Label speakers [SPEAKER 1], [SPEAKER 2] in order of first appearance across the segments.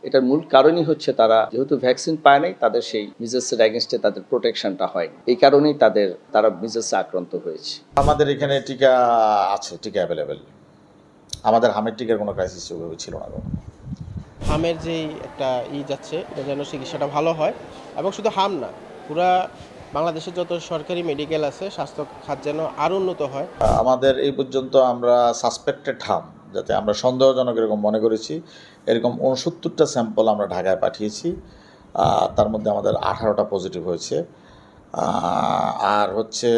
[SPEAKER 1] এটার মূল কারণই হচ্ছে তারা যেহেতু ভ্যাকসিন পায় নাই, তাদের সেই মিজেলসের এগেনস্টে তাদের প্রোটেকশনটা হয়নি। এই কারণেই তারা মিজেলসে আক্রান্ত হয়েছে।
[SPEAKER 2] আমাদের এখানে টিকা আছে, টিকা অ্যাভেলেবেল। আমাদের হামের টিকার কোনো ক্রাইসিস ওইভাবে ছিল না কখনো।
[SPEAKER 3] হামের যেই একটা যাচ্ছে, এটা যেন চিকিৎসাটা ভালো হয় এবং শুধু হাম না, পুরা বাংলাদেশের যত সরকারি মেডিকেল আছে, স্বাস্থ্য খাত যেন আরও উন্নত হয়।
[SPEAKER 2] আমাদের এই পর্যন্ত আমরা সাসপেক্টেড হাম, যাতে আমরা সন্দেহজনক এরকম মনে করেছি, এরকম 69টা স্যাম্পল আমরা ঢাকায় পাঠিয়েছি। তার মধ্যে আমাদের 18টা পজিটিভ হয়েছে। আর হচ্ছে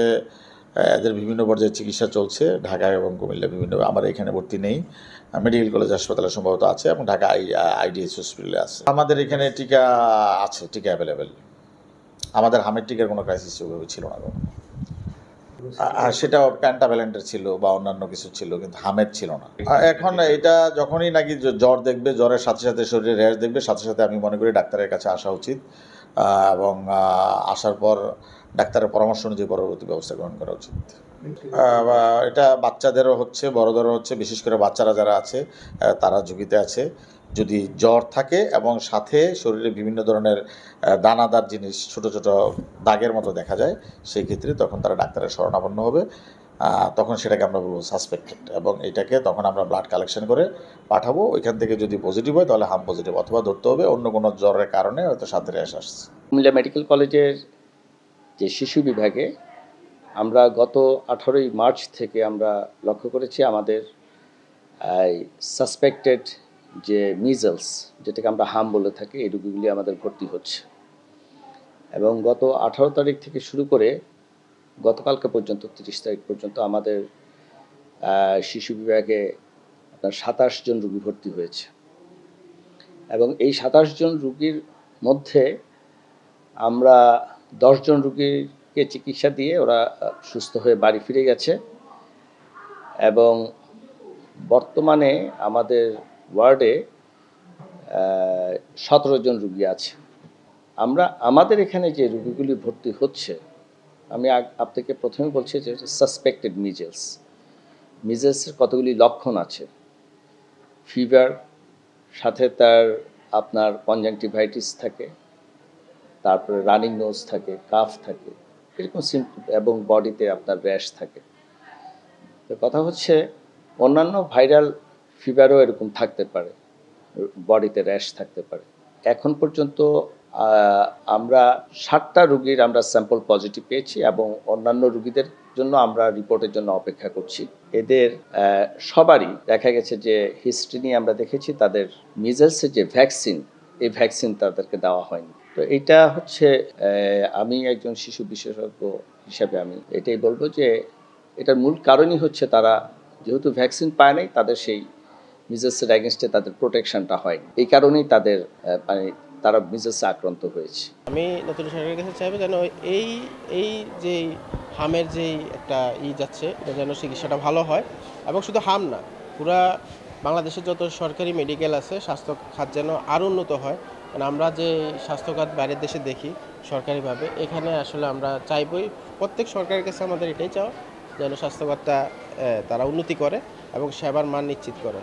[SPEAKER 2] এদের বিভিন্ন পর্যায়ে চিকিৎসা চলছে ঢাকায় এবং কুমিল্লা বিভিন্ন। আমার এখানে ভর্তি নেই, মেডিকেল কলেজ হাসপাতালে সম্ভবত আছে এবং ঢাকা আইডিএস হসপিটালে আছে। আমাদের এখানে টিকা আছে, টিকা অ্যাভেলেবেল। আমাদের হামের টিকার কোনো ক্রাইসিস ওইভাবে ছিল না কখনো। সেটাও প্যান্টাভ্যালেন্টের ছিল বা অন্যান্য কিছু ছিল, কিন্তু হামের ছিল না। এখন এটা যখনই নাকি জ্বর দেখবে, জ্বরের সাথে সাথে শরীরে র্যাশ দেখবে, সাথে সাথে আমি মনে করি ডাক্তারের কাছে আসা উচিত এবং আসার পর ডাক্তারের পরামর্শ অনুযায়ী পরবর্তী ব্যবস্থা গ্রহণ করা উচিত। এটা বাচ্চাদেরও হচ্ছে, বড়দেরও হচ্ছে। বিশেষ করে বাচ্চারা যারা আছে তারা ঝুঁকিতে আছে। যদি জ্বর থাকে এবং সাথে শরীরে বিভিন্ন ধরনের দানাদার জিনিস ছোট ছোট দাগের মতো দেখা যায়, সেই ক্ষেত্রে তখন তারা ডাক্তারের শরণাপন্ন হবে। তখন সেটাকে আমরা বলবো সাসপেক্টেড, এবং এটাকে তখন আমরা ব্লাড কালেকশন করে পাঠাবো। ওইখান থেকে যদি পজিটিভ হয় তাহলে হাম পজিটিভ, অথবা ধরতে হবে অন্য কোনো জ্বরের কারণে হয়তো সাথে র্যাশ আসছে।
[SPEAKER 1] কুমিল্লা মেডিকেল কলেজের যে শিশু বিভাগে আমরা গত 18ই মার্চ থেকে আমরা লক্ষ্য করেছি আমাদের সাসপেক্টেড যে মিজেলস, যেটাকে আমরা হাম বলে থাকি, এই রোগীগুলি আমাদের ভর্তি হচ্ছে। এবং গত 18 তারিখ থেকে শুরু করে গতকালকে পর্যন্ত 30 তারিখ পর্যন্ত আমাদের শিশু বিভাগে আপনার 27 জন রোগী ভর্তি হয়েছে। এবং এই 27 জন রোগীর মধ্যে আমরা 10 জন রোগীকে চিকিৎসা দিয়ে ওরা সুস্থ হয়ে বাড়ি ফিরে গেছে। এবং বর্তমানে আমাদের ওয়ার্ডে 17 জন রোগী আছে। আমাদের এখানে যে রোগীগুলি ভর্তি হচ্ছে, আমি আপনাকে প্রথমে বলছি যে সাসপেক্টেড মিজেলসের কতগুলি লক্ষণ আছে। ফিভার, সাথে তার আপনার কনজাংটিভাইটিস থাকে, তারপরে রানিং নোজ থাকে, কাফ থাকে, এরকম সিম্পটম, এবং বডিতে আপনার র্যাশ থাকে। তো কথা হচ্ছে অন্যান্য ভাইরাল ফিভারও এরকম থাকতে পারে, বডিতে র্যাশ থাকতে পারে। এখন পর্যন্ত আমরা 60টা রোগীর আমরা স্যাম্পল পজিটিভ পেয়েছি এবং অন্যান্য রোগীদের জন্য আমরা রিপোর্টের জন্য অপেক্ষা করছি। এদের সবারই দেখা গেছে যে হিস্ট্রি নিয়ে আমরা দেখেছি তাদের মিজেলসের যে ভ্যাকসিন, এই ভ্যাকসিন তাদেরকে দেওয়া হয়নি। তো এটা হচ্ছে, আমি একজন শিশু বিশেষজ্ঞ হিসাবে আমি এটাই বলবো যে এটার মূল কারণই হচ্ছে তারা যেহেতু ভ্যাকসিন পায় নাই, তাদের সেই মিজেলসের এগেনস্টে তাদের প্রোটেকশনটা হয়নি। এই কারণেই তারা মিজেলসে আক্রান্ত হয়েছে।
[SPEAKER 3] আমি নতুন সরকারের কাছে চাইবো যেন এই যে হামের যেই একটা যাচ্ছে, এটা যেন চিকিৎসাটা ভালো হয় এবং শুধু হাম না, পুরা বাংলাদেশের যত সরকারি মেডিকেল আছে, স্বাস্থ্য খাত যেন আরও উন্নত হয়। কারণ আমরা যে স্বাস্থ্য খাত বাইরের দেশে দেখি সরকারিভাবে, এখানে আসলে আমরা চাইবই, প্রত্যেক সরকারের কাছে আমাদের এটাই চাওয়া যেন স্বাস্থ্য খাতটা তারা উন্নতি করে এবং সেবার মান নিশ্চিত করে।